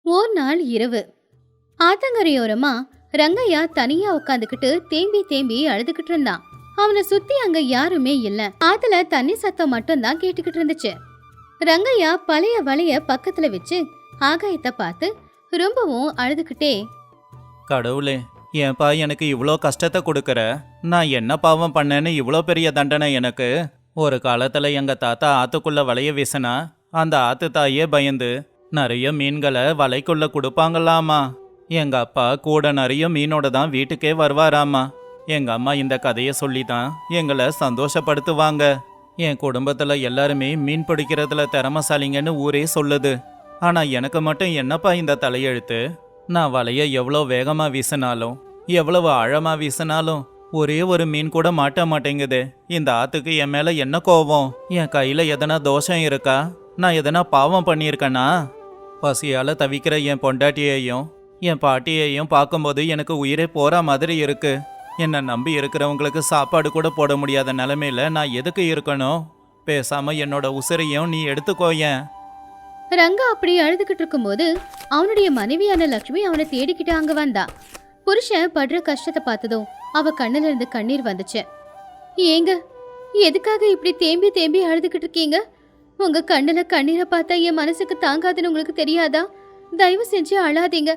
ஓர் நாள் இரவு ஆத்தங்கரையோரமா ரங்கையா தனியா உட்காந்துக்கிட்டு தேம்பி தேம்பி அழுதுகிட்டு இருந்தான். அவனை சுத்தி அங்க யாருமே இல்ல. ஆத்துல தண்ணி சத்தம் மட்டும் தான் கேட்டுக்கிட்டு இருந்துச்சு. ரங்கையா பழைய வலைய பக்கத்துல வச்சு ஆகாயத்தை பார்த்து ரொம்பவும் அழுதுகிட்டே, கடவுளே, ஏன்பா எனக்கு இவ்வளோ கஷ்டத்தை கொடுக்கற? நான் என்ன பாவம் பண்ணேன்னு இவ்வளோ பெரிய தண்டனை எனக்கு? ஒரு காலத்துல எங்க தாத்தா ஆத்துக்குள்ள வலைய வீசினா அந்த ஆத்து தாயே பயந்து நிறைய மீன்களை வலைக்குள்ள கொடுப்பாங்களாமா. எங்க அப்பா கூட நிறைய மீனோட தான் வீட்டுக்கே வருவாராமா. எங்க அம்மா இந்த கதையை சொல்லி தான் எங்களை சந்தோஷப்படுத்துவாங்க. என் குடும்பத்துல எல்லாருமே மீன் பிடிக்கிறதுல திறமசாலிங்கன்னு ஊரே சொல்லுது. ஆனா எனக்கு மட்டும் என்னப்பா இந்த தலையெழுத்து? நான் வலைய எவ்வளோ வேகமா வீசினாலும் எவ்வளவு ஆழமா வீசினாலும் ஒரே ஒரு மீன் கூட மாட்ட மாட்டேங்குது. இந்த ஆத்துக்கு என் மேல என்ன கோபம்? என் கையில எதனா தோஷம் இருக்கா? நான் எதனா பாவம் பண்ணியிருக்கேனா? பசியால தவிக்கிற என் பொண்டாட்டியையும் என் பாட்டியையும் பார்க்கும்போது எனக்கு உயிரே போற மாதிரி இருக்கு. என்னை நம்பி இருக்கிறவங்களுக்கு சாப்பாடு கூட போட முடியாத நிலைமையில நான் எதுக்கு இருக்கணும்? பேசாம என்னோட உசிரையும் நீ எடுத்துக்கோயேன். ரங்கா அப்படி அழுதுகிட்டு இருக்கும்போது அவனுடைய மனைவியான லட்சுமி அவனை தேடிக்கிட்டு அங்க வந்தா. புருஷன் படுற கஷ்டத்தை பார்த்ததும் அவ கண்ணுல இருந்து கண்ணீர் வந்துச்சு. ஏங்க, எதுக்காக இப்படி தேம்பி தேம்பி அழுதுகிட்டு இருக்கீங்க? உங்க கண்ணுல கண்ணீரை பார்த்தா என் மனசுக்கு தாங்காதுன்னு உங்களுக்கு தெரியாதா? தயவு செஞ்சு அழாதீங்க.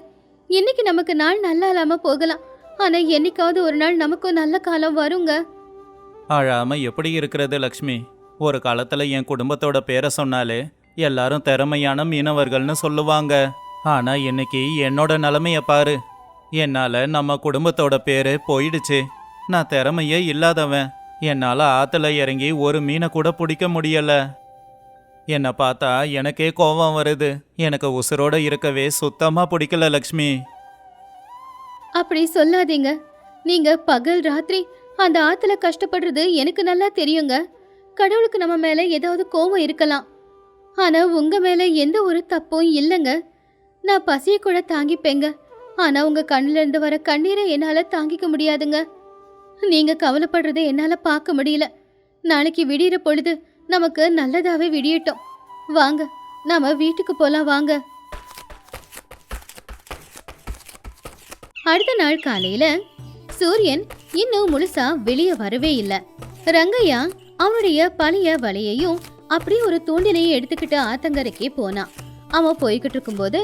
இன்னைக்கு நமக்கு நாள் நல்லா இல்லாம போகலாம், ஆனா என்னைக்காவது ஒரு நாள் நமக்கும் நல்ல காலம் வருங்க. அழாம எப்படி இருக்கிறது லக்ஷ்மி? ஒரு காலத்துல என் குடும்பத்தோட பேரை சொன்னாலே எல்லாரும் திறமையான மீனவர்கள்னு சொல்லுவாங்க. ஆனா இன்னைக்கு என்னோட நிலைமைய பாரு. என்னால நம்ம குடும்பத்தோட பேரு போயிடுச்சு. நான் திறமையே இல்லாதவன். என்னால ஆத்துல இறங்கி ஒரு மீனை கூட பிடிக்க முடியல. என்னை பார்த்தா எனக்கே கோபம் வருது. எனக்கு உசுரோட இருக்கவே சுத்தமா பிடிக்கல லக்ஷ்மி. அப்படி சொல்லாதீங்க. நீங்க பகல் ராத்திரி அந்த ஆத்துல கஷ்டப்படுறது எனக்கு நல்லா தெரியுங்க. கடவுளுக்கு நம்ம மேல ஏதாவது கோபம் இருக்கலாம், ஆனா உங்க மேல எந்த ஒரு தப்பும் இல்லைங்க. நான் பசிய கூட தாங்கிப்பேங்க, ஆனா உங்க கண்ணுல இருந்து வர கண்ணீரை என்னால தாங்கிக்க முடியாதுங்க. நீங்க கவலைப்படுறதை என்னால பார்க்க முடியல. நாளைக்கு விடியற பொழுது நமக்கு நல்லதாவே விடியட்டும். வாங்க, நாம வீட்டுக்கு போலாம் வாங்க. அடுத்த நாள் காலையில சூரியன் இன்னும் முழுசா வெளியே வரவே இல்லை. ரங்கையா அவனுடைய பழைய வலையையும் அப்படியே ஒரு தூண்டிலையும் எடுத்துக்கிட்டு ஆத்தங்கரைக்கே போனான். அவன் போய்கிட்டு இருக்கும்போது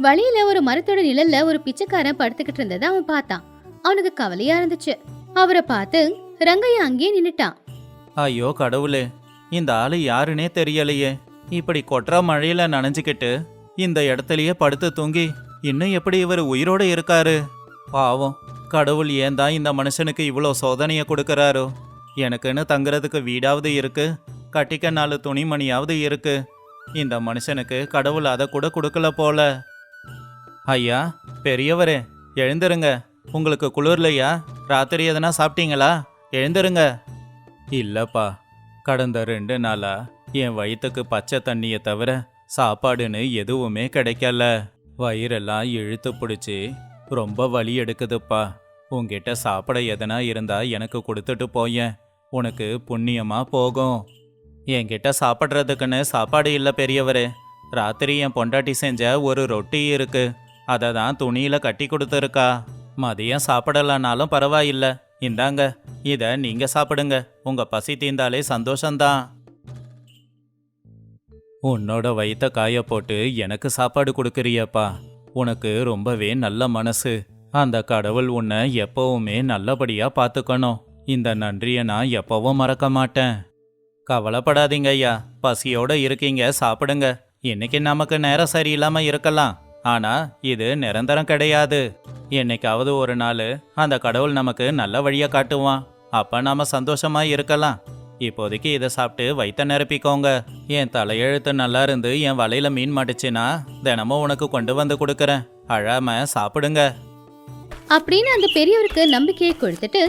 வழியில ஒரு மரத்தோட நிழல்ல ஒரு பிச்சைக்காரன் படுத்துக்கிட்டு இருந்ததை அவன் பார்த்தான். அவனுக்கு கவலையா இருந்துச்சு. அவரை பார்த்து ரங்கையா அங்கேயே நின்னுட்டான். ஐயோ கடவுளே, இந்த ஆளு யாருன்னே தெரியலையே. இப்படி கொட்டுற மழையில நனைஞ்சுக்கிட்டு இந்த இடத்துலயே படுத்து தூங்கி இன்னும் எப்படி இவர் உயிரோட இருக்காரு? பாவம், கடவுள் ஏன் தான் இந்த மனுஷனுக்கு இவ்வளோ சோதனையை கொடுக்கறாரோ? எனக்குன்னு தங்குறதுக்கு வீடாவது இருக்கு, கட்டிக்க 4 துணிமணியாவது இருக்கு. இந்த மனுஷனுக்கு கடவுள் அதை கூட கொடுக்கல போல. ஐயா பெரியவரே, எழுந்துருங்க. உங்களுக்கு குளிர்லையா? ராத்திரி எதனா சாப்பிட்டீங்களா? எழுந்துருங்க. இல்லப்பா, கடந்த 2 நாளா என் வயிற்றுக்கு பச்சை தண்ணியை தவிர சாப்பாடுன்னு எதுவுமே கிடைக்கல. வயிறெல்லாம் இழுத்து பிடிச்சி ரொம்ப வலி எடுக்குதுப்பா. உங்ககிட்ட சாப்பிட எதனா இருந்தா எனக்கு கொடுத்துட்டு போயேன், உனக்கு புண்ணியமா போகும். என்கிட்ட சாப்பிட்றதுக்குன்னு சாப்பாடு இல்லை பெரியவரே. ராத்திரி என் பொண்டாட்டி செஞ்ச ஒரு ரொட்டி இருக்கு, அதை தான் துணியில கட்டி கொடுத்துருக்கா. மதியம் சாப்பிடலனாலும் பரவாயில்ல, இந்தாங்க, இதை நீங்க சாப்பிடுங்க. உங்க பசி தீர்ந்தாலே சந்தோஷம்தான். உன்னோட வயிற்ற காய போட்டு எனக்கு சாப்பாடு கொடுக்குறியப்பா. உனக்கு ரொம்பவே நல்ல மனசு. அந்த கடவுள் உன்னை எப்பவுமே நல்லபடியா பார்த்துக்கணும். இந்த நன்றியை நான் எப்பவும் மறக்க மாட்டேன். கவலைப்படாதீங்க ஐயா, பசியோட இருக்கீங்க, சாப்பிடுங்க. இன்னைக்கு நமக்கு நேரம் சரியில்லாம இருக்கலாம், ஆனா இது நிரந்தரம் கிடையாது. என்னைக்காவது ஒரு நாள் அந்த கடவுள் நமக்கு நல்ல வழியை காட்டுவான். அப்ப நாம சந்தோஷமா இருக்கலாம். இப்போதைக்கு இதை சாப்பிட்டு வயிற்ற நிரப்பிக்கோங்க. என் தலையெழுத்து நல்லா இருந்து என் வலையில மீன் மாட்டுச்சுன்னா தினமும் உனக்கு கொண்டு வந்து கொடுக்கறேன். அழாம சாப்பிடுங்க அப்படின்னு அந்த பெரியவருக்கு நம்பிக்கையை கொடுத்துட்டு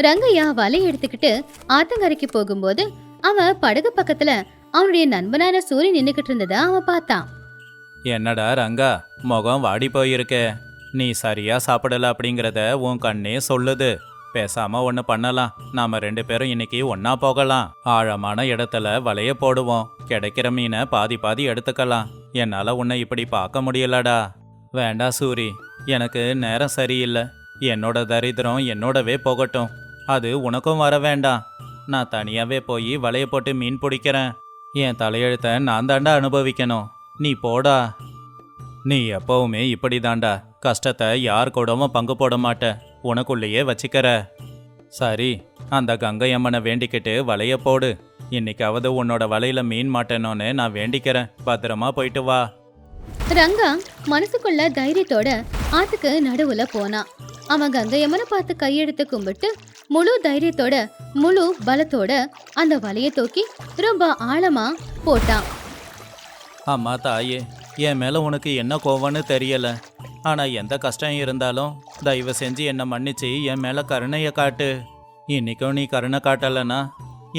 ரங்கையா வலையை எடுத்துக்கிட்டு ஆத்தங்கரைக்கு போகும்போது அவன் படகு பக்கத்துல அவனுடைய நண்பனான சூரியன் நின்னுக்கிட்டு இருந்ததை அவன் பார்த்தான். என்னடா ரங்கா, முகம் வாடி போயிருக்க. நீ சரியா சாப்பிடல அப்படிங்கிறத உன் கண்ணே சொல்லுது. பேசாம ஒன்று பண்ணலாம். நாம 2 பேரும் இன்னைக்கு ஒன்னா போகலாம். ஆழமான இடத்துல வலைய போடுவோம். கிடைக்கிற மீனை பாதி பாதி எடுத்துக்கலாம். என்னால உன்னை இப்படி பார்க்க முடியலடா. வேண்டாம் சூரி, எனக்கு நேரம் சரியில்லை. என்னோட தரித்திரம் என்னோடவே போகட்டும். அது உனக்கும் வர வேண்டாம். நான் தனியாவே போய் வலைய போட்டு மீன் பிடிக்கிறேன். என் தலையெழுத்தை நான் தாண்டா அனுபவிக்கணும். நீ போடா. நீ எப்பவுமே இப்படி தாண்டா. கஷ்டத்தை யார் கூடவும் பங்கு போட மாட்ட. உனக்குள்ளேயே வச்சுக்கிற. சரி, அந்த கங்கை அம்மனை வேண்டிக்கிட்டு வலைய போடு. இன்னைக்காவது உன்னோட வலையில மீன் மாட்டணும்னு நான் வேண்டிக்கிறேன். பத்திரமா போயிட்டு வா. ரங்கா மனசுக்குள்ள தைரியத்தோட ஆத்துக்கு நடுவுல போனான். அவன் கங்கையம்மனை பார்த்து கையெடுத்து கும்பிட்டு முழு தைரியத்தோட முழு பலத்தோட அந்த வலைய தூக்கி ரொம்ப ஆழமா போட்டான். அம்மா தாயே, என் மேல உனக்கு என்ன கோவம்னு தெரியல. ஆனா எந்த கஷ்டம் இருந்தாலும் தயவு செஞ்சு என்னை மன்னிச்சு என் மேல கருணையை காட்டு. இன்னைக்கும் நீ கருணை காட்டலனா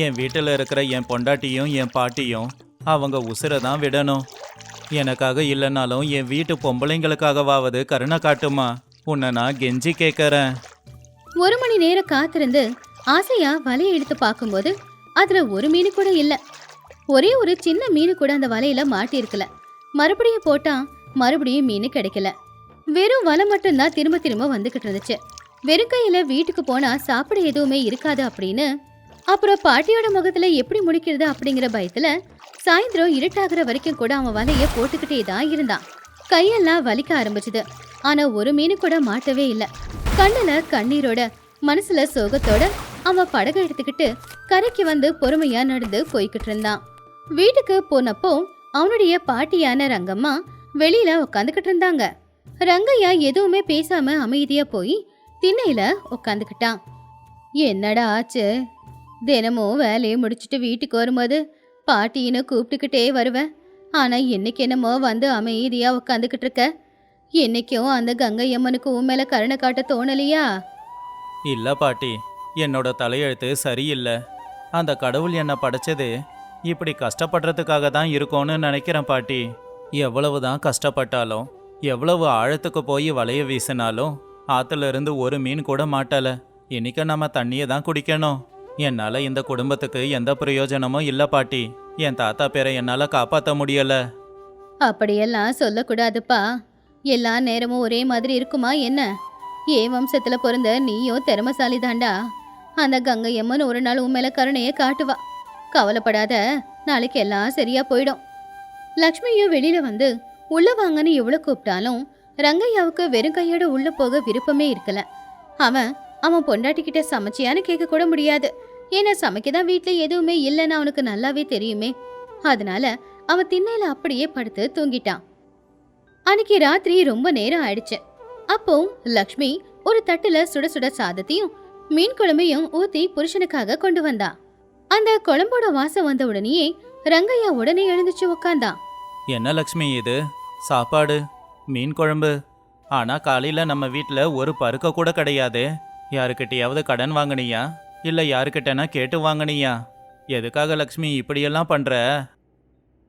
என் வீட்டில் இருக்கிற என் பொண்டாட்டியும் என் பாட்டியும் அவங்க உசுரை தான் விடணும். எனக்காக இல்லைனாலும் என் வீட்டு பொம்பளைங்களுக்காகவாவது கருணை காட்டுமா. உன்னை நான் கெஞ்சி கேட்கறேன். 1 மணி நேரம் காத்திருந்து ஆசையா வலையை எடுத்து பார்க்கும்போது அதுல ஒரு மீன் கூட இல்ல. ஒரே ஒரு சின்ன மீன் கூட அந்த வலையில மாட்டி இருக்கல. மறுபடியும் போட்டா மறுபடியும் மீன் கிடைக்கல. வெறும் வலை மட்டும்தான் திரும்ப திரும்ப வந்துகிட்டு இருந்துச்சு. வெறும் கையில வீட்டுக்கு போனா சாப்பிட எதுவுமே இருக்காது அப்படின்னு அப்புறம் பாட்டியோட முகத்துல எப்படி முடிக்கிறது அப்படிங்கிற பயத்துல சாயந்தரம் இருட்டாகிற வரைக்கும் கூட அவன் வலைய போட்டுக்கிட்டே தான் இருந்தான். கையெல்லாம் வலிக்க ஆரம்பிச்சுது. ஆனா ஒரு மீன் கூட மாட்டவே இல்லை. கண்ணுல கண்ணீரோட மனசுல சோகத்தோட அவன் படகை எடுத்துக்கிட்டு கரைக்கு வந்து பொறுமையா நடந்து போய்கிட்டு இருந்தான். வீட்டுக்கு போனப்போ அவனுடைய பாட்டியான ரங்கம்மா வெளியில உட்காந்துக்கிட்டு இருந்தாங்க. ரங்கையா எதுவுமே பேசாம அமைதியா போய் திண்ணையில உட்காந்துக்கிட்டான். என்னடா ஆச்சு? தினமும் வேலையை முடிச்சுட்டு வீட்டுக்கு வரும்போது பாட்டின்னு கூப்பிட்டுக்கிட்டே வருவேன். ஆனா இன்னைக்கு என்னமோ வந்து அமைதியா உட்காந்துக்கிட்டு இருக்க. என்னைக்கும் அந்த கங்கை அம்மனுக்கு உன் மேல கருணை காட்ட தோணலையா? இல்ல பாட்டி, என்னோட தலையெழுத்து சரியில்லை. அந்த கடவுள் என்னை படைச்சது இப்படி கஷ்டப்படுறதுக்காக தான் இருக்கும்னு நினைக்கிறேன் பாட்டி. எவ்வளவுதான் கஷ்டப்பட்டாலும் எவ்வளவு ஆழத்துக்கு போய் வலைய வீசினாலும் ஆத்துல இருந்து ஒரு மீன் கூட மாட்டல. இன்னைக்கு நம்ம தண்ணியை தான் குடிக்கணும். என்னால இந்த குடும்பத்துக்கு எந்த பிரயோஜனமும் இல்ல பாட்டி. என் தாத்தா பேரை என்னால காப்பாற்ற முடியல. அப்படியெல்லாம் சொல்லக்கூடாதுப்பா. எல்லா நேரமும் ஒரே மாதிரி இருக்குமா என்ன? ஏன் வம்சத்துல பிறந்த நீயும் திறமசாலி தாண்டா. அந்த கங்கை அம்மன் ஒரு நாள் உன் மேல கருணையை காட்டுவா. கவலைப்படாத, நாளைக்கு எல்லாம் சரியா போயிடும். லக்ஷ்மியும் வெளியில வந்து உள்ள வாங்கன்னு எவ்வளவு கூப்பிட்டாலும் ரங்கையாவுக்கு வெறும் கையோட உள்ள போக விருப்பமே இருக்கல. அவன் பொண்டாட்டிக்கிட்ட சமைச்சியான்னு கேட்க கூட முடியாது. ஏன்னா சமைக்கதான் வீட்டுல எதுவுமே இல்லைன்னு அவனுக்கு நல்லாவே தெரியுமே. அதனால அவன் திண்ணையில அப்படியே படுத்து தூங்கிட்டான். அன்னைக்கு ராத்திரி ரொம்ப நேரம் ஆயிடுச்சு. அப்போ லக்ஷ்மி ஒரு தட்டுல சுட சுட சாதத்தையும் மீன் குழம்பையும் ஊத்தி புருஷனுக்காக கொண்டு வந்தா. அந்த குழம்போட வாசம் வந்த உடனேயே ரங்கையா உடனே எழுந்துச்சு உக்காந்தான். என்ன லக்ஷ்மி இது? சாப்பாடு, மீன் குழம்பு. ஆனா காலையில நம்ம வீட்டில் ஒரு பருக்க கூட கிடையாது. யாருக்கிட்டையாவது கடன் வாங்கினியா இல்ல யாருக்கிட்டனா கேட்டு வாங்கினியா? எதுக்காக லக்ஷ்மி இப்படியெல்லாம் பண்ற?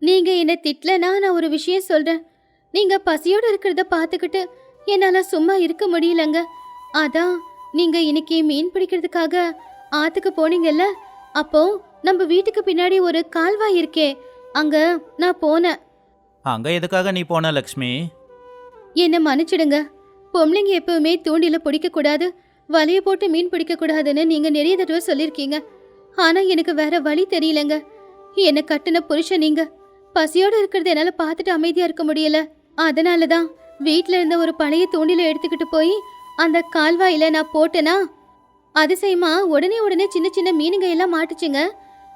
நீங்க என்ன திட்டலனா நான் ஒரு விஷயம் சொல்றேன். நீங்க பசியோட இருக்கிறத பாத்துக்கிட்டு என்னால சும்மா இருக்க முடியலங்க. அதான் நீங்க இன்னைக்கு மீன் பிடிக்கிறதுக்காக ஆத்துக்கு போனீங்கல்ல, அப்போ நம்ம வீட்டுக்கு பின்னாடி ஒரு கால்வாய் இருக்கே, அங்க நான் போனேன். அங்க எதுக்காக நீ போன லக்ஷ்மி? என்ன மன்னிச்சிடுங்க. பொம்பளைங்க எப்பவுமே தூண்டில பிடிக்க கூடாது, வலைய போட்டு மீன் பிடிக்க கூடாதுன்னு நீங்க நிறைய தடவை சொல்லிருக்கீங்க. ஆனா எனக்கு வேற வழி தெரியலங்க. என்ன கட்டுன புருஷன் நீங்க. பசியோட இருக்கிறத என்னால பார்த்துட்டு அமைதியா இருக்க முடியல. அதனாலதான் வீட்டுல இருந்த ஒரு பழைய தூண்டில எடுத்துக்கிட்டு போய் அந்த கால்வாயில நான் போட்டேனா, அதிசயமா உடனே சின்ன சின்ன மீனுங்க எல்லாம் மாட்டுச்சுங்க.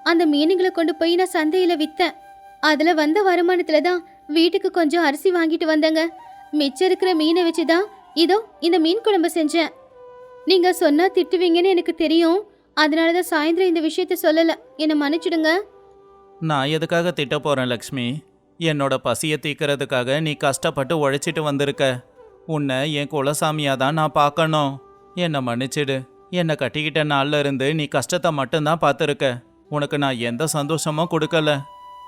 அந்த மீனுங்களை கொண்டு போய் நான் சந்தையில வித்தேன். அதுல வந்த வருமானத்துல தான் வீட்டுக்கு கொஞ்சம் அரிசி வாங்கிட்டு வந்தேங்க. மிச்சம் இருக்கிற மீனை வச்சுதான் இதோ இந்த மீன் குழம்பு செஞ்சேன். நீங்க சொன்னா திட்டுவீங்கன்னு எனக்கு தெரியும். அதனாலதான் சாயந்தரம் இந்த விஷயத்த சொல்லல. என்ன மன்னிச்சிடுங்க. நான் எதுக்காக திட்ட போறேன் லக்ஷ்மி? என்னோட பசியை தீக்கிறதுக்காக நீ கஷ்டப்பட்டு உழைச்சிட்டு வந்திருக்க. உன்னை என் குலசாமியா தான் நான் பார்க்கணும். என்னை மன்னிச்சிடு. என்னை கட்டிக்கிட்ட நாள்ல இருந்து நீ கஷ்டத்தை மட்டும்தான் பார்த்துருக்க. உனக்கு நான் எந்த சந்தோஷமும் கொடுக்கல.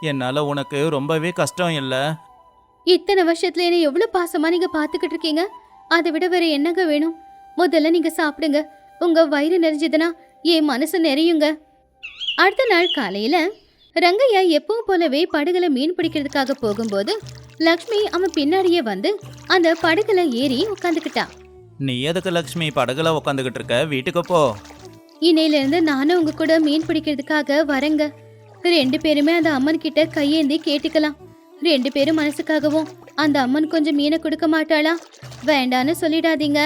என்னால உனக்கு ரொம்பவே கஷ்டம் இல்லை. இத்தனை வருஷத்துல என்ன எவ்வளவு பாசமா நீங்க பாத்துக்கிட்டு இருக்கீங்க. அதை விட வேற என்னங்க வேணும்? முதல்ல நீங்க சாப்பிடுங்க. உங்க வயிறு நிறைஞ்சதுன்னா என் மனசு நிறையுங்க. அடுத்த நாள் காலையில ரங்கையா எப்பவும் போலவே படகுல மீன் பிடிக்கிறதுக்காக போகும்போது லக்ஷ்மி அவன் பின்னாடியே வந்து அந்த படகுல ஏறி உட்காந்துக்கிட்டா. நீ எதுக்கு லக்ஷ்மி படகுல உட்காந்துக்கிட்டு இருக்க? வீட்டுக்கு போ. இன்னையில இருந்து நானும் உங்க கூட மீன் பிடிக்கிறதுக்காக வரேங்க. 2 பேருமே அந்த அம்மன் கிட்ட கையேந்தி கேட்டுக்கலாம். 2 பேரும் மனசுக்காகவும் அந்த அம்மன் கொஞ்சம் மீனை கொடுக்க மாட்டாளா? வேண்டான்னு சொல்லிடாதீங்க.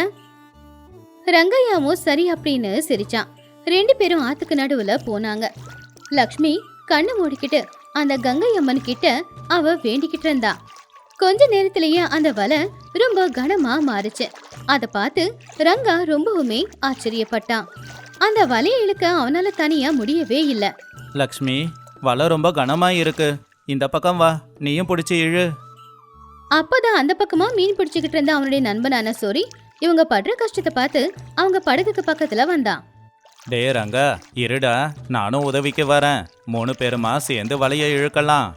ரங்கையாவும் சரி அப்படின்னு சிரிச்சான். 2 பேரும் ஆத்துக்கு நடுவுல போனாங்க. லக்ஷ்மி கண்ணு மூடிக்கிட்டு அந்த கங்கை அம்மன் கிட்ட அவ வேண்டிக்கிட்டு இருந்தா. கொஞ்ச நேரத்திலேயே அந்த வலை ரொம்ப கனமா மாறுச்சு. அத பார்த்து ரங்கா ரொம்பவுமே ஆச்சரியப்பட்டான். அந்த வலையை இழுக்க அவனால தனியா முடியவே இல்ல. லக்ஷ்மி, வலை ரொம்ப கனமா இருக்கு. இந்த பக்கம் வா, நீயும் பிடிச்சி இழு. அப்பதான் அந்த பக்கமா மீன் பிடிச்சுக்கிட்டு இருந்த அவனுடைய நண்பனான சோரி இவங்க படுற கஷ்டத்தை பார்த்து அவங்க படகுக்கு பக்கத்துல வந்தான். டே ரங்கா, இருடா, நானும் உதவிக்கு வரேன். 3 பேருமா சேர்ந்து வலையை இழுக்கலாம்.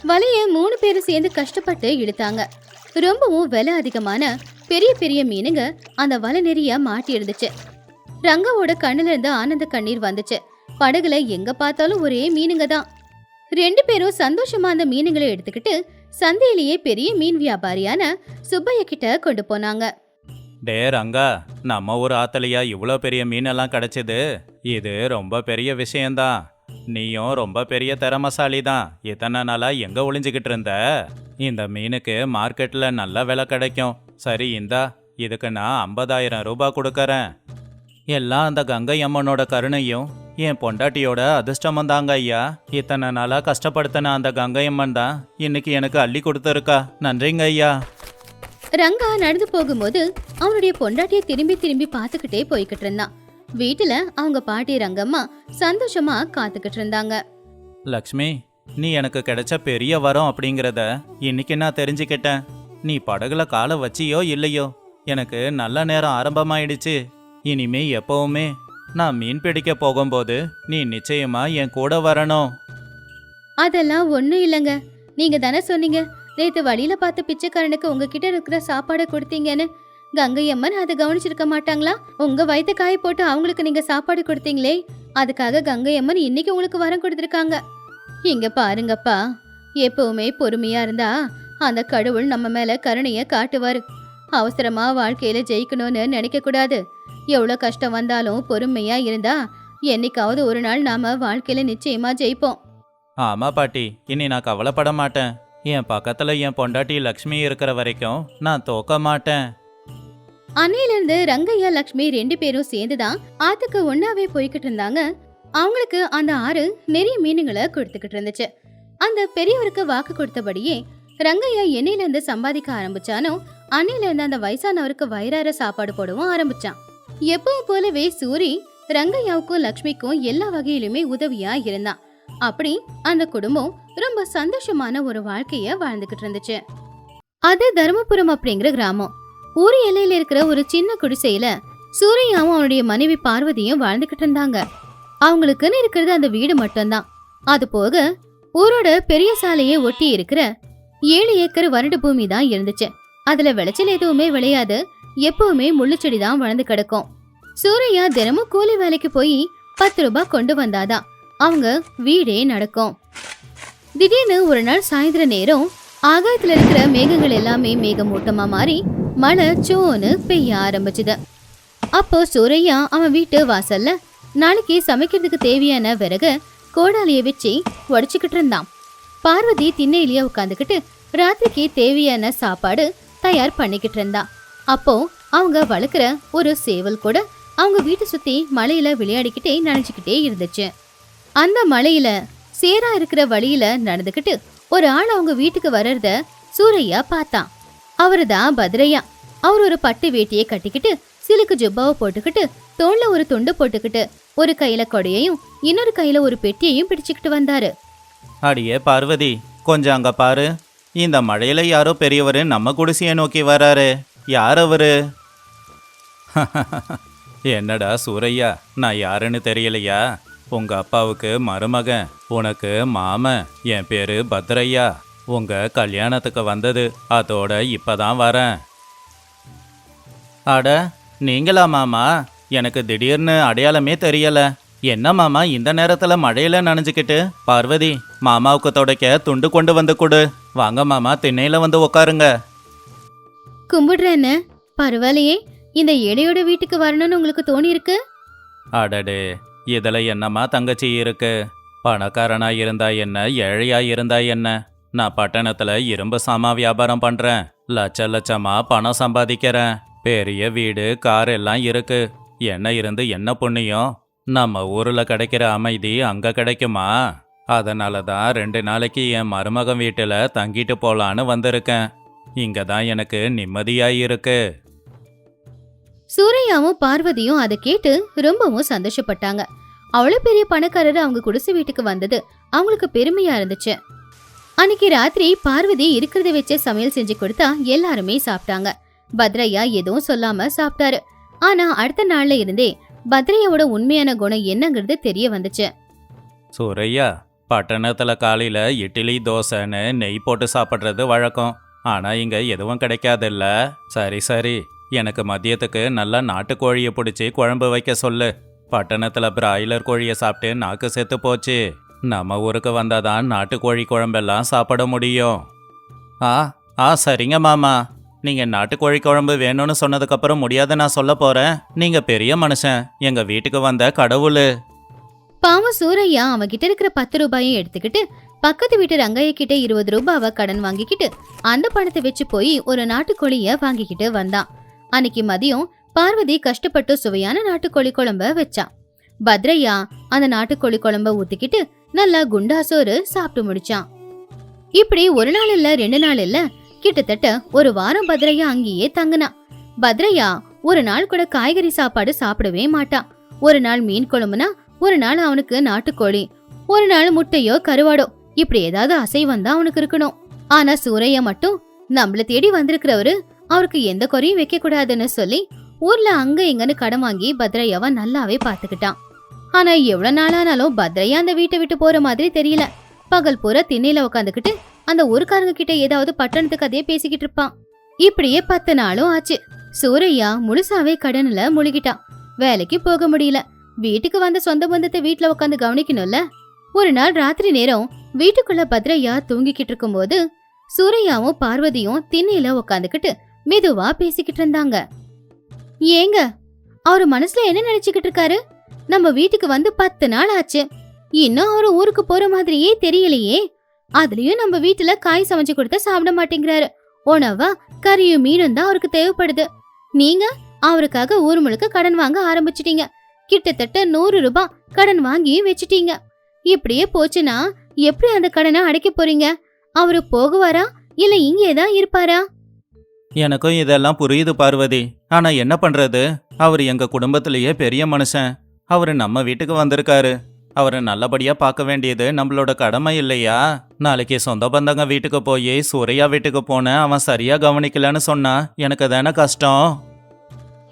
வலைய 3 பேரும் சேர்ந்து கஷ்டப்பட்டு இழுத்தாங்க. ரொம்பவும் விலை அதிகமான பெரிய பெரிய மீனுங்க அந்த வலை நிறைய மாட்டி இருந்துச்சு. ரங்காவோட கண்ணுல இருந்து ஆனந்த கண்ணீர் வந்துச்சு. படகுல எங்க பார்த்தாலும் ஒரே மீனுங்க தான். 2 பேரும் சந்தோஷமா அந்த மீனுங்களை எடுத்துக்கிட்டு சந்தையிலேயே பெரிய மீன் வியாபாரியான சுப்பைய கிட்ட கொண்டு போனாங்க. டே ரங்கா, நம்ம ஊர் ஆத்தலையா இவ்வளோ பெரிய மீனெல்லாம் கிடைச்சது? இது ரொம்ப பெரிய விஷயம்தான். நீயும் ரொம்ப பெரிய திறமசாலி தான். இத்தனை நாளா எங்க ஒளிஞ்சுக்கிட்டு இருந்த? இந்த மீனுக்கு மார்க்கெட்ல நல்ல விலை கிடைக்கும். சரி, இந்தா, இதுக்கு நான் 50,000 ரூபாய் கொடுக்கறேன். எல்லாம் அந்த கங்கை அம்மனோட கருணையும் என் பொண்டாட்டியோட அதிர்ஷ்டமும் தாங்க ஐயா. இத்தனை நாளா கஷ்டப்படுத்தின அந்த கங்கை அம்மன் தான் இன்னைக்கு எனக்கு அள்ளி கொடுத்துருக்கா. நன்றிங்க ஐயா. ரங்கா நடந்து போகும்போது அவனுடைய பொண்டாட்டிய திரும்பி திரும்பி பார்த்துக்கிட்டே போய்கிட்டு இருந்தான். வீட்டுல அவங்க பாட்டி ரங்கம்மா சந்தோஷமா காத்துக்கிட்டு இருந்தாங்க. லக்ஷ்மி, நீ எனக்கு கிடைச்ச பெரிய வரம் அப்படிங்கிறத இன்னைக்கு நான் தெரிஞ்சுக்கிட்டேன். நீ படகுல காலை வச்சியோ இல்லையோ, எனக்கு நல்ல நேரம் ஆரம்பமாயிடுச்சு. இனிமே எப்பவுமே நான் மீன் பிடிக்க போகும்போது நீ நிச்சயமா என் கூட வரணும். அதெல்லாம் ஒண்ணும் இல்லைங்க. நீங்க தானே சொன்னீங்க நேத்து வழியில பார்த்த பிச்சைக்காரனுக்கு உங்ககிட்ட இருக்கிற சாப்பாடை கொடுத்தீங்கன்னு. கங்கை அம்மன் அதை கவனிச்சிருக்க மாட்டாங்களா? உங்க வயிற்று காய போட்டு அவங்களுக்கு நீங்க சாப்பாடு கொடுத்தீங்களே, அதுக்காக கங்கை அம்மன் இன்னைக்கு உங்களுக்கு வரம் கொடுத்துருக்காங்க. இங்க பாருங்கப்பா, எப்பவுமே பொறுமையா இருந்தா அந்த கடவுள் நம்ம மேல கருணைய காட்டுவாரு. அவசரமா வாழ்க்கையில ஜெயிக்கணும்னு நினைக்க கூடாது. எவ்வளவு கஷ்டம் வந்தாலும் பொறுமையா இருந்தா என்னைக்காவது ஒரு நாள் நாம வாழ்க்கையில நிச்சயமா ஜெயிப்போம். ஆமா பாட்டி, இனி நான் கவலைப்பட மாட்டேன். என் பக்கத்துல என் பொண்டாட்டி லக்ஷ்மி இருக்கிற வரைக்கும் நான் தோக்க மாட்டேன். அன்னையிலிருந்து ரங்கையா லக்ஷ்மி 2 பேரும் சேர்ந்துதான் ஆத்துக்கு ஒன்னாவே போய்கிட்டு இருந்தாங்க. அவங்களுக்கு அந்த ஆறு நிறைய மீனுங்களை கொடுத்துக்கிட்டு இருந்துச்சு. அந்த பெரியவருக்கு வாக்கு கொடுத்தபடியே ரங்கையா என்னையில இருந்து சம்பாதிக்க ஆரம்பிச்சானோ அன்னையில இருந்து அந்த வயசானவருக்கு வயிறார சாப்பாடு போடவும் ஆரம்பிச்சான். எப்பவும் போலவே சூரி ரங்கையாவுக்கும் லக்ஷ்மிக்கும் எல்லா வகையிலுமே உதவியா இருந்தான். அப்படி அந்த குடும்பம் ரொம்ப சந்தோஷமான ஒரு வாழ்க்கைய வாழ்ந்துகிட்டு இருந்துச்சு. அது தர்மபுரம் அப்படிங்கிற கிராமம். ஊர் எல்லையில இருக்கிற ஒரு சின்ன குடிசையில சூரியாவும் அவனுடைய மனைவி பார்வதியும் வாழ்ந்துகிட்டு இருந்தாங்க. அவங்களுக்குன்னு இருக்கிறது அந்த வீடு மட்டும்தான். அது போக ஊரோட பெரிய சாலையை ஒட்டி இருக்கிற 7 ஏக்கர் வறண்ட பூமி தான் இருந்துச்சு. அதுல விளைச்சல் எதுவுமே விளையாது. எப்பவுமே முள்ளுச்செடி தான் வளர்ந்து கிடக்கும். சூரையா தினமும் கூலி வேலைக்கு போய் 10 ரூபாய் கொண்டு வந்தாதான் அவங்க வீடே நடக்கும். திடீர்னு ஒரு நாள் சாயந்தர நேரம் ஆகாயத்துல இருக்கிற மேகங்கள் எல்லாமே மேகமூட்டமா மாறி மழை சோன்னு பெய்ய ஆரம்பிச்சுது. அப்போ சூரையா அவன் வீட்டு வாசல்ல நாளைக்கு சமைக்கிறதுக்கு தேவையான விறகு கோடாலிய வச்சு உடைச்சுக்கிட்டு இருந்தான். பார்வதி திண்ணையிலேயே உட்காந்துக்கிட்டு ராத்திரிக்கு தேவையான சாப்பாடு தயார் பண்ணிக்கிட்டு இருந்தா. அப்போ அவங்க வளர்க்குற ஒரு சேவல் கூட அவங்க வீட்டை சுத்தி மழையில விளையாடிக்கிட்டே நனைஞ்சுக்கிட்டே இருந்துச்சு. அந்த மழையில சேரா இருக்கிற வழியில நடந்துக்கிட்டு ஒரு ஆள் அவங்க வீட்டுக்கு வர்றத சூரையா பார்த்தான். அவருதான் பத்ரையா. அவர் ஒரு பட்டு வேட்டியை கட்டிக்கிட்டு சிலுக்கு ஜுப்பாவை போட்டுக்கிட்டு தோல்ல ஒரு துண்டு போட்டுக்கிட்டு ஒரு கையில கொடையையும் இன்னொரு கையில ஒரு பெட்டியையும் பிடிச்சுக்கிட்டு வந்தாரு. அடியே பார்வதி, கொஞ்சம் அங்க பாரு. இந்த மழையில யாரோ பெரியவரு நம்ம குடிசையை நோக்கி வராரு. யார் அவரு? என்னடா சூரையா, நான் யாருன்னு தெரியலையா? உங்க அப்பாவுக்கு மருமகன், உனக்கு மாமன். என் பேரு பத்ரையா. உங்க கல்யாணத்துக்கு வந்தது, அதோட இப்பதான் வரேன். அட, நீங்களா மாமா? எனக்கு திடீர்னு அடையாளமே தெரியல. என்ன மாமா இந்த நேரத்துல மழையில நனைஞ்சுக்கிட்டு? பார்வதி, மாமாவுக்கு துடைக்க துண்டு கொண்டு வந்து கொடு. வாங்க மாமா, திண்ணையில வந்து உக்காருங்க. கும்பிடுறேன்னு. பரவாயில்லையே, இந்த ஏழையோட வீட்டுக்கு வரணும்னு உங்களுக்கு தோணி இருக்கு? அடடே, இதுல என்னம்மா தங்கச்சி இருக்கு? பணக்காரனா இருந்தா என்ன, ஏழையா இருந்தா என்ன? நான் பட்டணத்துல இரும்பு சாமா வியாபாரம் பண்றேன். லட்ச லட்சமா பணம் சம்பாதிக்கிறேன். பெரிய வீடு, கார் எல்லாம் இருக்கு. என்ன இருந்து என்ன புண்ணியம்? நம்ம ஊர்ல கிடைக்கிற அமைதி அங்க கிடைக்குமா? அதனால தான் 2 நாளைக்கு என் மருமகன் வீட்டுல தங்கிட்டு போலான்னு வந்திருக்கேன். இங்க தான் எனக்கு நிம்மதியா இருக்கு. சூரையாவும் பார்வதியும் அதை கேட்டு ரொம்பவும் சந்தோஷப்பட்டாங்க. அவ்வளவு பெரிய பணக்காரர் அவங்க குடிசை வீட்டுக்கு வந்தது அவங்களுக்கு பெருமையா இருந்துச்சு. அன்னைக்கு ராத்திரி பார்வதி இருக்கிறத வச்சே சமையல் செஞ்சு கொடுத்தா எல்லாருமே சாப்பிட்டாங்க. பத்ரையா எதுவும் சொல்லாம சாப்பிட்டாரு. ஆனா அடுத்த நாள்ல இருந்தே பத்ரையாவோட உண்மையான குணம் என்னங்கிறது தெரிய வந்துச்சு. சூரையா, பட்டணத்துல காலையில இட்லி தோசைன்னு நெய் போட்டு சாப்பிட்றது வழக்கம். ஆனா இங்க எதுவும் கிடைக்காதுல்ல. சரி சரி, எனக்கு மதியத்துக்கு நல்லா நாட்டுக்கோழியை பிடிச்சி குழம்பு வைக்க சொல்லு. பட்டணத்துல பிராய்லர் கோழியை சாப்பிட்டு நாக்கு செத்து போச்சு. நம்ம ஊருக்கு வந்தாதான் நாட்டுக்கோழி குழம்பெல்லாம் சாப்பிட முடியும். ஆ சரிங்க மாமா. நீங்க நாட்டுக்கோழி குழம்பு வேணும்னு சொன்னதுக்கப்புறம் முடியாத நான் சொல்ல போறேன். நீங்க பெரிய மனுஷன், எங்க வீட்டுக்கு வந்த கடவுளு. பாவம் சூரையா அவன் கிட்ட இருக்கிற 10 ரூபாயும் எடுத்துக்கிட்டு பக்கத்து வீட்டு ரங்கைய கிட்ட 20 ரூபாவை கடன் வாங்கிக்கிட்டு அந்த பணத்தை வச்சு போய் ஒரு நாட்டுக்கோழிய வாங்கிக்கிட்டு வந்தான். அன்னைக்கு மதியம் பார்வதி கஷ்டப்பட்டு சுவையான நாட்டுக்கோழி குழம்ப வச்சான். பத்ரையா அந்த நாட்டுக்கோழி குழம்ப ஊத்திக்கிட்டு நல்லா குண்டாசோறு சாப்பிட்டு முடிச்சான். இப்படி ஒரு நாள் இல்ல 2 நாள் இல்ல, கிட்டத்தட்ட ஒரு வாரம் பத்ரையா அங்கேயே தங்குனான். பத்ரையா ஒரு நாள் கூட காய்கறி சாப்பாடு சாப்பிடவே மாட்டான். ஒரு நாள் மீன் குழம்புனா, ஒரு நாள் அவனுக்கு நாட்டுக்கோழி, ஒரு நாள் முட்டையோ கருவாடோ, இப்படி ஏதாவது அசைவம் தான் அவனுக்கு இருக்கணும். ஆனா சூரையா மட்டும் நம்மள தேடி வந்திருக்கிறவரு அவருக்கு எந்த குறையும் வைக்க கூடாதுன்னு சொல்லி ஊர்ல அங்க இங்கன்னு கடன் வாங்கி பத்ரையாவை நல்லாவே பாத்துக்கிட்டான். ஆனா எவ்வளவு நாளானாலும் பத்ரையா அந்த வீட்டை விட்டு போற மாதிரி தெரியல. பகல் பூரா திண்ணையில உட்காந்துக்கிட்டு அந்த ஊருக்காரங்க கிட்ட ஏதாவது பட்டணத்துக்கு அதே பேசிக்கிட்டு இருப்பான். இப்படியே 10 நாளும் ஆச்சு. சூரையா முழுசாவே கடன்ல முழுகிட்டான். வேலைக்கு போக முடியல. வீட்டுக்கு வந்த சொந்த பந்தத்தை வீட்டுல உட்காந்து கவனிக்கணும்ல. ஒரு நாள் ராத்திரி நேரம் வீட்டுக்குள்ள பத்ரையா தூங்கிக்கிட்டு இருக்கும் போது சூரையாவும் பார்வதியும் திண்ணையில உட்காந்துக்கிட்டு மெதுவா பேசிக்கிட்டு இருந்தாங்க. ஏங்க, அவரு மனசுல என்ன நினைச்சுக்கிட்டு இருக்காரு? நம்ம வீட்டுக்கு வந்து 10 நாள் ஆச்சு, இன்னும் அவரு ஊருக்கு போற மாதிரியே தெரியலையே. அதுலயும் நம்ம வீட்டுல காய் சமைச்சு கொடுத்தா சாப்பிட மாட்டேங்கிறாரு. உணவா கறியும் மீனும் தான் அவருக்கு தேவைப்படுது. நீங்க அவருக்காக ஊர் முழுக்க கடன் வாங்க ஆரம்பிச்சிட்டீங்க. கிட்டத்தட்ட 100 ரூபாய் கடன் வாங்கி வச்சிட்டீங்க. இப்படியே போச்சுன்னா எப்படி அந்த கடனை அடைக்க போறீங்க? அவரு போகுவாரா இல்ல இங்கேதான் இருப்பாரா? எனக்கும் இதெல்லாம் புரியுது பார்வதி. ஆனா என்ன பண்றது? அவர் எங்க குடும்பத்திலேயே பெரிய மனுஷன். அவரு நம்ம வீட்டுக்கு வந்திருக்காரு. அவரை நல்லபடியா பார்க்க வேண்டியது நம்மளோட கடமை இல்லையா? நாளைக்கு சொந்த பந்தங்க வீட்டுக்கு போய் சூரையா வீட்டுக்கு போன அவன் சரியா கவனிக்கலன்னு சொன்னா எனக்கு தானே கஷ்டம்.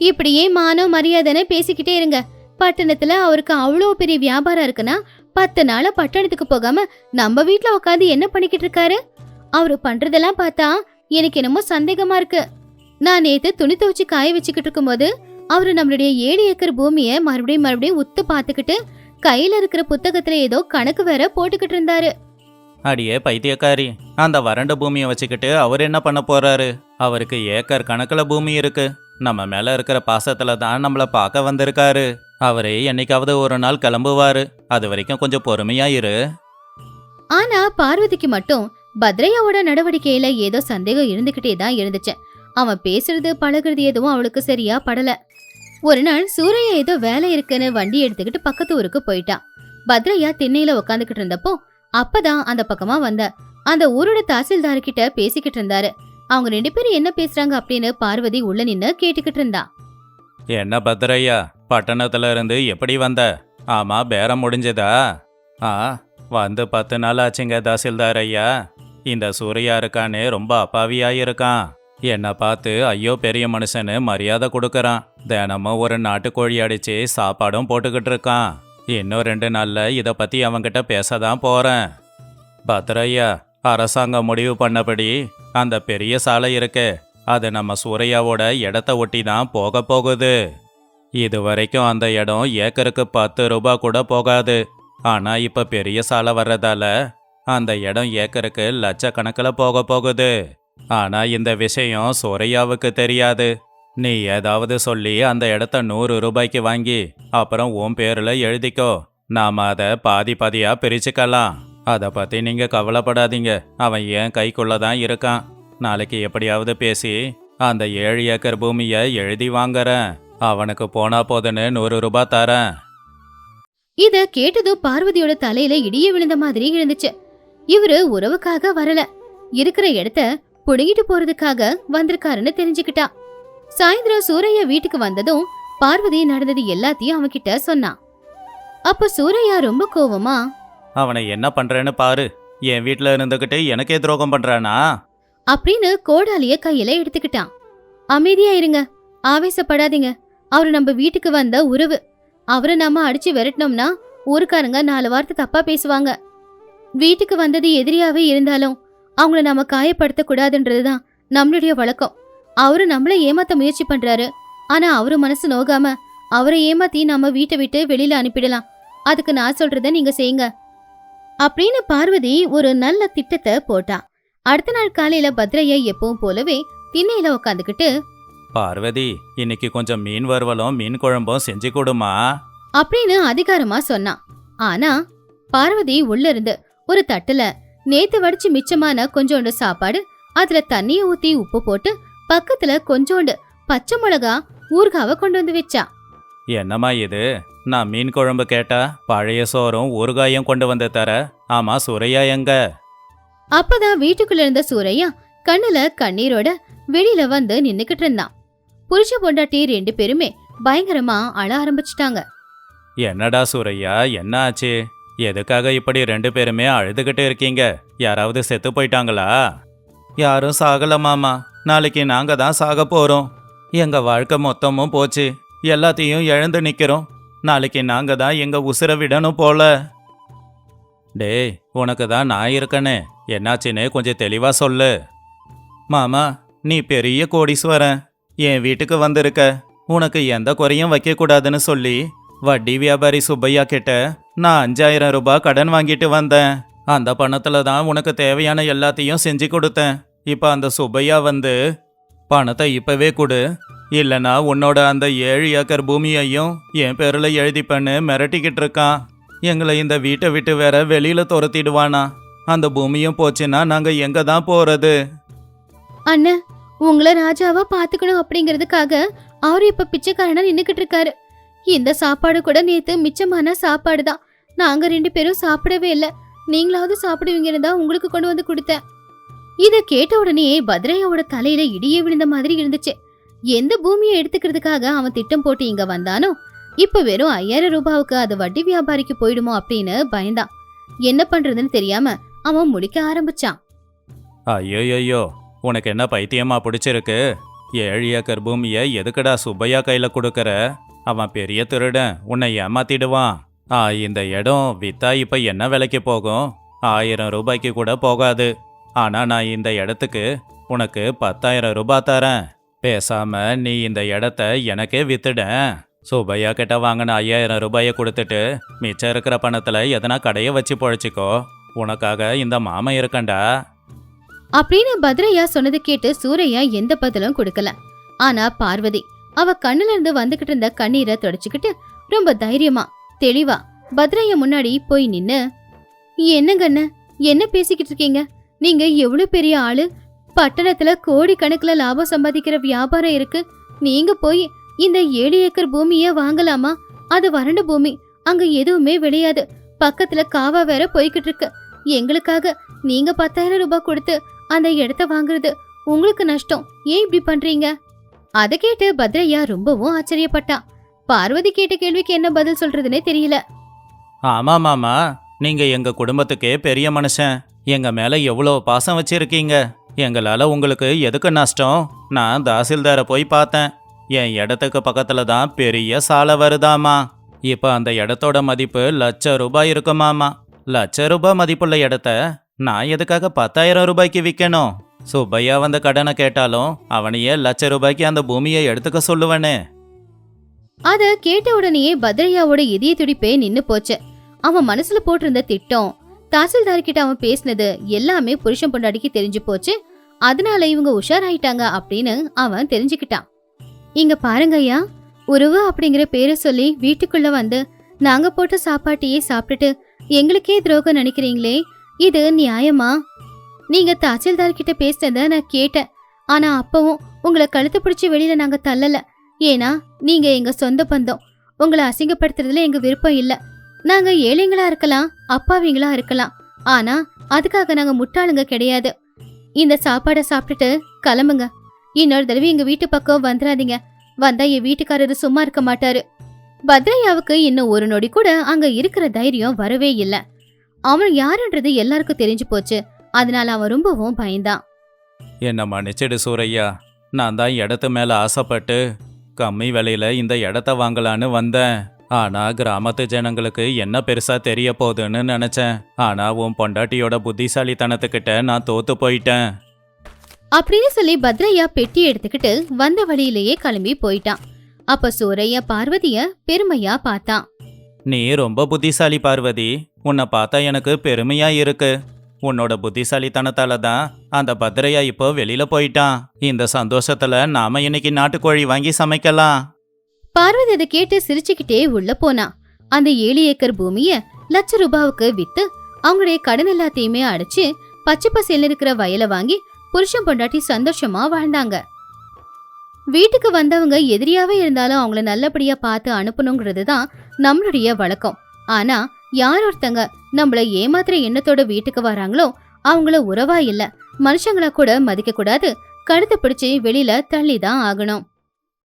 இப்படியே மானம் மரியாதைன்னு பேசிக்கிட்டே இருங்க. பட்டணத்துல அவருக்கு அவ்வளோ பெரிய வியாபாரம் இருக்குன்னா 10 நாளா பட்டணத்துக்கு போகாம நம்ம வீட்டுல உட்காந்து என்ன பண்ணிக்கிட்டு இருக்காரு? அவரு பண்றதெல்லாம் பார்த்தா எனக்கு என்னமோ சந்தேகமா இருக்கு. நான் நேத்து துணி துவச்சு காய வச்சுக்கிட்டு இருக்கும் போது அவரு நம்மளுடைய 7 ஏக்கர் பூமிய மறுபடியும் உத்து பாத்துக்கிட்டு கையில இருக்கிற புத்தகத்துல ஏதோ கணக்கு வேற போட்டுக்கிட்டு இருந்தாரு. அடியே பைத்தியக்காரி, அந்த வறண்ட பூமியை வச்சுக்கிட்டு அவர் என்ன பண்ண போறாரு? அவருக்கு ஏக்கர் கணக்குல பூமி இருக்கு. நம்ம மேல இருக்கிற பாசத்துல தான் நம்மள பார்க்க வந்திருக்காரு. அவரே என்னைக்காவது ஒரு நாள் கிளம்புவாரு. அது வரைக்கும் கொஞ்சம் பொறுமையா இரு. ஆனா பார்வதிக்கு மட்டும் பத்ரையாவோட நடவடிக்கையில ஏதோ சந்தேகம் இருந்துகிட்டே தான் இருந்துச்சு. அவன் பேசுறது பழகுறது எதுவும் அவளுக்கு சரியா படல. ஒரு நாள் சூரையா ஏதோ வேலை இருக்குன்னு வண்டி எடுத்துக்கிட்டு பக்கத்து ஊருக்கு போயிட்டான். பத்ரையா திண்ணையில உட்காந்துக்கிட்டு இருந்தப்போ அப்பதான் அந்த பக்கமா வந்த அந்த ஊரோட தாசில்தார் கிட்ட பேசிக்கிட்டு இருந்தாரு. அவங்க 2 பேரும் என்ன பேசுறாங்க அப்படின்னு பார்வதி உள்ள நின்னு கேட்டுக்கிட்டு இருந்தா. என்ன பத்ரையா, பட்டணத்துல இருந்து எப்படி வந்த? ஆமா, பேரம் முடிஞ்சதா? வந்து 10 நாள் ஆச்சுங்க தாசில்தார் ஐயா. இந்த சூரையா இருக்கானே ரொம்ப அப்பாவியாயிருக்கான். என்னை பார்த்து ஐயோ பெரிய மனுஷன்னு மரியாதை கொடுக்கறான். தினமும் ஒரு நாட்டுக்கோழி அடிச்சு சாப்பாடும் போட்டுக்கிட்டு இருக்கான். இன்னும் 2 நாள்ல இதை பத்தி அவன்கிட்ட பேசதான் போறேன். பத்ரையா, அரசாங்கம் முடிவு பண்ணபடி அந்த பெரிய சாலை இருக்கு, அது நம்ம சூரையாவோட இடத்த ஒட்டி தான் போக போகுது. இது வரைக்கும் அந்த இடம் ஏக்கருக்கு 10 ரூபா கூட போகாது. ஆனா இப்ப பெரிய சாலை வர்றதால அந்த இடம் ஏக்கருக்கு லட்சக்கணக்கில் போக போகுது. ஆனா இந்த விஷயம் சூரையாவுக்கு தெரியாது. நீ ஏதாவது சொல்லி அந்த இடத்த 100 ரூபாய்க்கு வாங்கி அப்புறம் உன் பேர்ல எழுதிக்கோ. நாம அதை பாதி பாதியா பிரிச்சுக்கலாம். அதை பத்தி நீங்க கவலைப்படாதீங்க. அவன் என் கைக்குள்ள தான் இருக்கான். நாளைக்கு எப்படியாவது பேசி அந்த 7 ஏக்கர் பூமியை எழுதி வாங்குறேன். அவனுக்கு போனா போதுன்னு 100 ரூபாய் தரேன். இத கேட்டதும் பார்வதியோட தலையில இடியே விழுந்த மாதிரி இருந்துச்சு. இவரு உறவுக்காக வரல, இருக்கிற இடத்த புடுங்கிட்டு போறதுக்காக வந்திருக்காருன்னு தெரிஞ்சுக்கிட்டா. சாயந்தரம் சூரையா வீட்டுக்கு வந்ததும் பார்வதி நடந்தது எல்லாத்தையும் அவன்கிட்ட சொன்னான். அப்ப சூரையா ரொம்ப கோவமா, அவனை என்ன பண்றேன்னு பாரு. என் வீட்டுல இருந்துகிட்டு எனக்கே துரோகம் பண்றானா அப்படின்னு கோடாலிய கையில எடுத்துக்கிட்டான். அமைதியா இருங்க, ஆவேசப்படாதீங்க. அவரு நம்ம வீட்டுக்கு வந்த உறவு. அவரை நாம அடிச்சு விரட்டினோம்னா ஊருக்காரங்க 4 வார்த்தை தப்பா பேசுவாங்க. வீட்டுக்கு வந்தது எதிரியாவே இருந்தாலும் அவங்கள நாம காயப்படுத்த கூடாதுன்றதுதான் நம்மளுடைய வழக்கம். அவரு நம்மள ஏமாத்த முயற்சி பண்றாரு. ஆனா அவரு மனசு நோகாம அவரை ஏமாத்தி நம்ம வீட்டை விட்டு வெளியில அனுப்பிடலாம். அதுக்கு நான் சொல்றத நீங்க செய்யுங்க அப்படின்னு பார்வதி ஒரு நல்ல திட்டத்தை போட்டா. அடுத்த நாள் காலையில பத்ரையா எப்பவும் போலவே திண்ணையில உக்காந்துக்கிட்டு, பார்வதி, இன்னைக்கு கொஞ்சம் மீன் வறுவலும் மீன் குழம்பும் செஞ்சு கொடுமா அப்படின்னு அதிகாரமா சொன்னான். ஆனா பார்வதி உள்ள இருந்து ஒரு தட்டுல நேத்து வடிச்சு மிச்சமான கொஞ்சோண்டு சாப்பாடு, அதுல தண்ணிய ஊத்தி உப்பு போட்டு பக்கத்துல கொஞ்சோண்டு பச்சை மிளகா ஊறுகாவை கொண்டு வந்து வச்சா. என்னம்மா இது? நான் மீன் குழம்பு கேட்டா பழைய சோறும் ஊறுகாயும் கொண்டு வந்து தர. ஆமா, சுரையா எங்க? அப்பதான் வீட்டுக்குள்ள இருந்த சூரையா கண்ணுல கண்ணீரோட வெளியில வந்து நின்னுக்கிட்டு இருந்தான். புருஷ பொண்டாட்டி 2 பேருமே பயங்கரமா அழ ஆரம்பிச்சிட்டாங்க. என்னடா சுரையா, என்ன ஆச்சு? எதுக்காக இப்படி 2 பேருமே அழுதுகிட்டு இருக்கீங்க? யாராவது செத்து போயிட்டாங்களா? யாரும் சாகல மாமா. நாளைக்கு நாங்க தான் சாக போறோம். எங்க வாழ்க்கை மொத்தமும் போச்சு. எல்லாத்தையும் இழந்து நிக்கிறோம். நாளைக்கு நாங்க தான் எங்க உசுரை விடணும் போல. டேய், உனக்கு தான் நான் இருக்கனே. என்னாச்சுன்னு கொஞ்சம் தெளிவா சொல்லு. மாமா, நீ பெரிய கோடீஸ்வரன். என் வீட்டுக்கு வந்திருக்க. உனக்கு எந்த குறையும் வைக்கக்கூடாதுன்னு சொல்லி வட்டி வியாபாரி சுப்பையா கிட்ட நான் 5000 ரூபாய் கடன் வாங்கிட்டு வந்தேன். அந்த பணத்துல தான் உனக்கு தேவையான எல்லாத்தையும் செஞ்சு கொடுத்தேன். இப்ப அந்த சுப்பையா வந்து பணத்தை இப்பவே கொடு, இல்லனா உன்னோட அந்த 7 ஏக்கர் பூமியையும் என் பேர்ல எழுதிப்பண்ணு மிரட்டிக்கிட்டு இருக்கான். எங்களை இந்த வீட்டை விட்டு வேற வெளியில துரத்திடுவானா. அந்த பூமியும் போச்சுன்னா நாங்க எங்க தான் போறது? அண்ணன், உங்களை ராஜாவா பாத்துக்கணும் அப்படிங்கறதுக்காக அவரு இப்ப பிச்சைக்காரனா நின்னுக்கிட்டு இருக்காரு. இந்த சாப்பாடு கூட நேத்து மிச்சமான சாப்பாடு தான். நாங்க 2 பேரும் சாப்பிடவே இல்ல. நீங்களாவது சாப்பிடுவீங்கன்னு தான் உங்களுக்கு கொண்டு வந்து கொடுத்தேன். இத கேட்ட உடனே பத்ரையாவோட தலையில இடியே விழுந்த மாதிரி இருந்துச்சு. எந்த பூமியை எடுத்துக்கிறதுக்காக அவன் திட்டம் போட்டு இங்க வந்தானோ, இப்ப வெறும் 5000 ரூபாவுக்கு அது வட்டி வியாபாரிக்கு போயிடுமோ அப்படின்னு பயந்தான். என்ன பண்றதுன்னு தெரியாம அவன் முழிக்க ஆரம்பிச்சான். ஐயோ, உனக்கு என்ன பைத்தியமா பிடிச்சிருக்கு? 7 ஏக்கர் பூமியை எதுக்குடா சுப்பையா கையில கொடுக்கற? அவன் பெரிய திருடன், உன்னை ஏமாத்திடுவான். இந்த இடம் வித்தா இப்ப என்ன விலைக்கு போகும்? 1000 ரூபாய்க்கு கூட போகாது. ஆனா நான் இந்த இடத்துக்கு உனக்கு 10,000 ரூபாய் தரேன். பேசாம நீ இந்த இடத்த எனக்கே வித்துட. சுப்பையா கிட்ட வாங்கின 5000 ரூபாயை கொடுத்துட்டு மிச்சம் இருக்கிற பணத்துல எதனா கடையை வச்சு பொழைச்சிக்கோ. உனக்காக இந்த மாமன் இருக்கண்டா அப்படின்னு பத்ரையா சொன்னது கேட்டு சூரையா எந்த பதிலும் கொடுக்கல. ஆனா பார்வதி அவ கண்ணுல இருந்து வந்துகிட்டு இருந்த கண்ணீரை தொடச்சுக்கிட்டு ரொம்ப தைரியமா தெளிவா பத்ரையா முன்னாடி போய் நின்னு, என்னங்கண்ண, என்ன பேசிக்கிட்டு இருக்கீங்க? நீங்க எவ்வளவு பெரிய ஆளு. பட்டணத்துல கோடி கணக்குல லாபம் சம்பாதிக்கிற வியாபாரம் இருக்கு. நீங்க போய் இந்த 7 ஏக்கர் பூமிய வாங்கலாமா? அது வறண்ட பூமி, அங்க எதுவுமே விளையாது. பக்கத்துல காவா வேற போய்கிட்டு இருக்கு. எங்களுக்காக நீங்க 10,000 ரூபாய் கொடுத்து அந்த இடத்த வாங்குறது உங்களுக்கு நஷ்டம். ஏன் இப்படி பண்றீங்க? அதை கேட்டு பத்ரையா ரொம்பவும் ஆச்சரியப்பட்டான். பார்வதி கேட்ட கேள்விக்கு என்ன பதில் சொல்றதுன்னே தெரியல. ஆமா மாமா, நீங்க எங்க குடும்பத்துக்கே பெரிய மனுஷன். எங்க மேல எவ்வளோ பாசம் வச்சிருக்கீங்க. எங்களால உங்களுக்கு எதுக்கு நஷ்டம்? நான் தாசில்தாரை போய் பார்த்தேன். என் இடத்துக்கு பக்கத்துல தான் பெரிய சாலை வருதாமா. இப்ப அந்த இடத்தோட மதிப்பு 1,00,000 ரூபாய் இருக்குமாமா. 1,00,000 ரூபாய் மதிப்புள்ள இடத்த நான் எதுக்காக 10,000 ரூபாய்க்கு விற்கணும்? சுப்பையா வந்து கடனை கேட்டாலும் அவனையே 1,00,000 ரூபாய்க்கு அந்த பூமியை எடுத்துக்க சொல்லுவனே. அத கேட்ட உடனேயே பத்ரையாவோட இதய துடிப்பே நின்னு போச்சு. அவன் மனசுல போட்டிருந்த திட்டம், தாசில்தார் கிட்ட அவன் பேசினது எல்லாமே புருஷன் பொண்டாட்டிக்கு தெரிஞ்சு போச்சு. அதனால இவங்க உஷாராயிட்டாங்க அப்படின்னு அவன் தெரிஞ்சுக்கிட்டான். இங்க பாருங்க ஐயா, உறவு அப்படிங்கிற பேரை சொல்லி வீட்டுக்குள்ள வந்து நாங்க போட்ட சாப்பாட்டையே சாப்பிட்டுட்டு எங்களுக்கே துரோகம் நினைக்கிறீங்களே, இது நியாயமா? நீங்க தாசில்தார் கிட்ட பேசினத நான் கேட்டேன். ஆனா அப்பவும் உங்களை கழுத்து பிடிச்சி வெளியில நாங்க தள்ளல. ஏன்னா நீங்க எங்க சொந்த பந்தம். உங்களை அசிங்கப்படுத்துறதுல எங்க விருப்பம் இல்ல. நாங்க ஏழைங்களா இருக்கலாம், அப்பாவிங்களா இருக்கலாம், ஆனா அதுக்காக நாங்க முட்டாளுங்க கிடையாது. இந்த சாப்பாடை சாப்பிட்டுட்டு கிளம்புங்க. இன்னொரு தடவை எங்க வீட்டு பக்கம் வந்துடாதீங்க. வந்தா என் வீட்டுக்காரரு சும்மா இருக்க மாட்டாரு. பத்ரையாவுக்கு இன்னும் ஒரு நொடி கூட அங்க இருக்கிற தைரியம் வரவே இல்ல. அவன் யாருன்றது எல்லாருக்கும் தெரிஞ்சு போச்சு. அதனால அவன் ரொம்பவும் பயந்தான். என்ன மன்னிச்சிடு சூரையா, நான் தான் இடத்து மேல ஆசைப்பட்டு கம்மி விலையில இந்த இடத்த வாங்கலான்னு வந்தேன். ஆனா கிராமத்து ஜனங்களுக்கு என்ன பெருசா தெரிய போகுதுன்னு நினைச்சேன். ஆனா உன் பொண்டாட்டியோட புத்திசாலித்தனத்துக்கிட்ட நான் தோத்து போயிட்டேன் அப்படின்னு சொல்லி பத்ரையா பெட்டி எடுத்துக்கிட்டு வந்த வழியிலேயே கிளம்பி போயிட்டான். அப்ப சூரையா பார்வதிய பெருமையா பார்த்தான். நீ ரொம்ப புத்திசாலி பார்வதி. உன்னை பார்த்தா எனக்கு பெருமையா இருக்கு. உன்னோட புத்திசாலித்தனத்தால தான் அந்த பத்ரையா இப்போ வெளியில போயிட்டான். இந்த சந்தோஷத்துல நாம இன்னைக்கு நாட்டுக்கோழி வாங்கி சமைக்கலாம். பார்வதி அதை கேட்டு சிரிச்சுக்கிட்டே உள்ள போனா. அந்த 7 ஏக்கர் பூமிய ₹1,00,000 வித்து அவங்களுடைய கடன் எல்லாத்தையுமே அடைச்சு பச்சை பசேல்னு இருக்கிற வயலை வாங்கி புருஷன் பொண்டாட்டி சந்தோஷமா வாழ்ந்தாங்க. வீட்டுக்கு வந்தவங்க எதிரியாவே இருந்தாலும் அவங்கள நல்லபடியா பார்த்து அனுப்பணுங்கிறது தான் நம்மளுடைய வழக்கம். ஆனா யார் ஒருத்தங்க நம்மள ஏமாத்துற எண்ணத்தோட வீட்டுக்கு வராங்களோ அவங்கள உறவா இல்ல, மனுஷங்களா கூட மதிக்க கூடாது. கழுத்தை பிடிச்சு வெளியில தள்ளிதான் ஆகணும்.